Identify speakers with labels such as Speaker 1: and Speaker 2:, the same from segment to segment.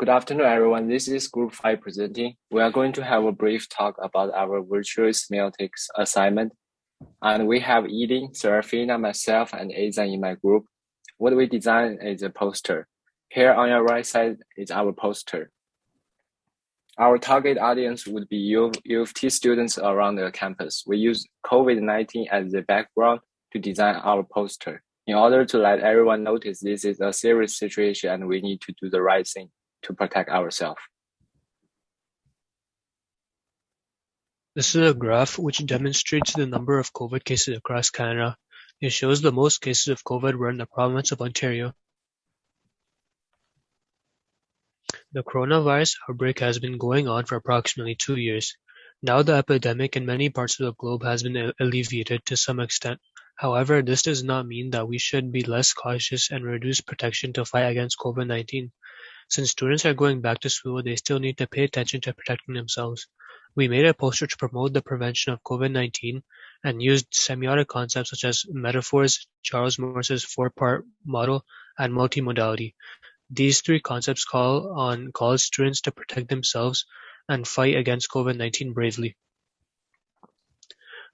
Speaker 1: Good afternoon, everyone. This is Group 5 presenting. We are going to have a brief talk about our virtual semiotics assignment. And we have Edie, Serafina, myself, and Azan in my group. What we designed is a poster. Here on your right side is our poster. Our target audience would be U of T students around the campus. We use COVID-19 as the background to design our poster in order to let everyone notice this is a serious situation and we need to do the right thing to protect ourselves.
Speaker 2: This is a graph which demonstrates the number of COVID cases across Canada. It shows the most cases of COVID were in the province of Ontario. The coronavirus outbreak has been going on for approximately 2 years. Now the epidemic in many parts of the globe has been alleviated to some extent. However, this does not mean that we should be less cautious and reduce protection to fight against COVID-19. Since students are going back to school, they still need to pay attention to protecting themselves. We made a poster to promote the prevention of COVID-19 and used semiotic concepts such as metaphors, Charles Morse's four-part model, and multimodality. These three concepts call on college students to protect themselves and fight against COVID-19 bravely.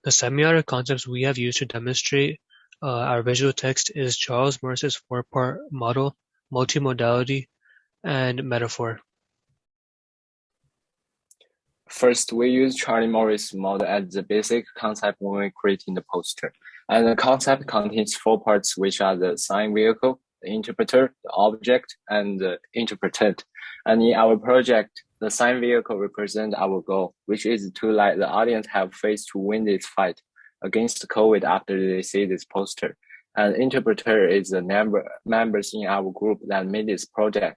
Speaker 2: The semiotic concepts we have used to demonstrate our visual text is Charles Morse's four-part model, multimodality, and metaphor.
Speaker 1: First, we use Charlie Morris model as the basic concept when we're creating the poster. And the concept contains 4 parts, which are the sign vehicle, the interpreter, the object, and the interpretant. And in our project, the sign vehicle represents our goal, which is to let the audience have faith to win this fight against COVID after they see this poster. And interpreter is the members in our group that made this project.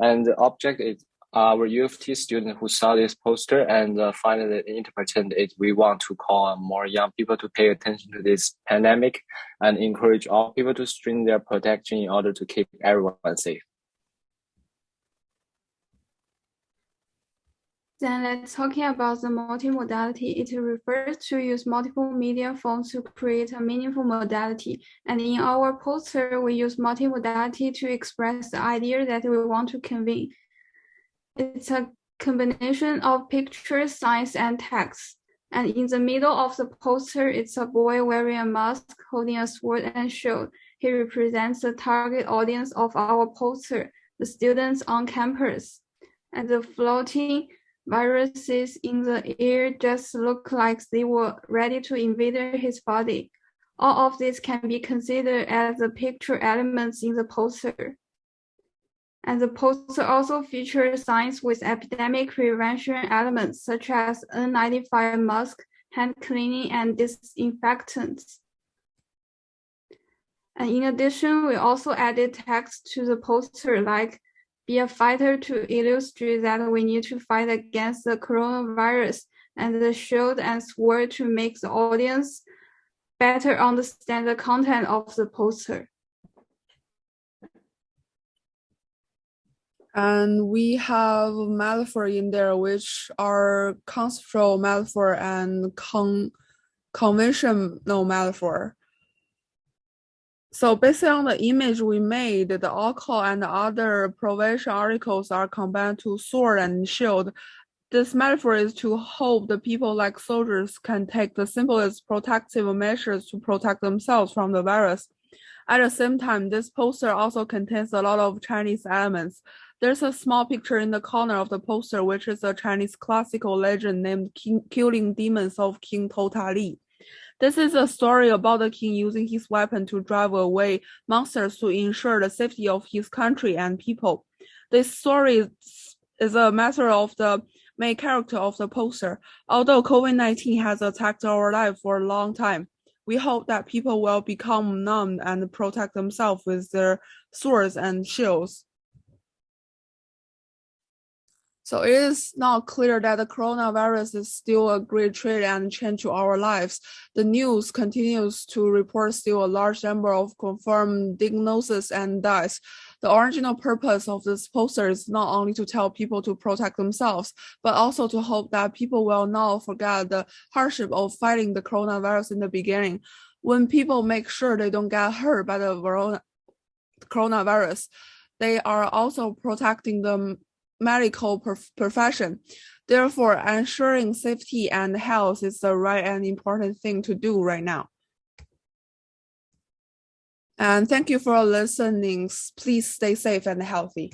Speaker 1: And the object is our U of T student who saw this poster, and finally the interpretant is we want to call on more young people to pay attention to this pandemic and encourage all people to strengthen their protection in order to keep everyone safe.
Speaker 3: Then let's talking about the multimodality. It refers to use multiple media forms to create a meaningful modality. And in our poster, we use multimodality to express the idea that we want to convey. It's a combination of pictures, signs, and text. And in the middle of the poster, it's a boy wearing a mask, holding a sword and shield. He represents the target audience of our poster, the students on campus. And the floating viruses in the air just look like they were ready to invade his body. All of this can be considered as the picture elements in the poster. And the poster also features signs with epidemic prevention elements such as N95 mask, hand cleaning, and disinfectants. And in addition, we also added text to the poster like be a fighter to illustrate that we need to fight against the coronavirus, and the shield and sword to make the audience better understand the content of the poster.
Speaker 4: And we have metaphor in there, which are conceptual metaphor and conventional metaphor. So based on the image we made, the alcohol and other prevention articles are combined to sword and shield. This metaphor is to hope the people like soldiers can take the simplest protective measures to protect themselves from the virus. At the same time, this poster also contains a lot of Chinese elements. There's a small picture in the corner of the poster, which is a Chinese classical legend named Killing Demons of King Totali. This is a story about the king using his weapon to drive away monsters to ensure the safety of his country and people. This story is a matter of the main character of the poster. Although COVID-19 has attacked our life for a long time, we hope that people will become numb and protect themselves with their swords and shields. So it is now clear that the coronavirus is still a great threat and change to our lives. The news continues to report still a large number of confirmed diagnoses and deaths. The original purpose of this poster is not only to tell people to protect themselves, but also to hope that people will not forget the hardship of fighting the coronavirus in the beginning. When people make sure they don't get hurt by the coronavirus, they are also protecting the medical profession. Therefore, ensuring safety and health is the right and important thing to do right now. And thank you for listening. Please stay safe and healthy.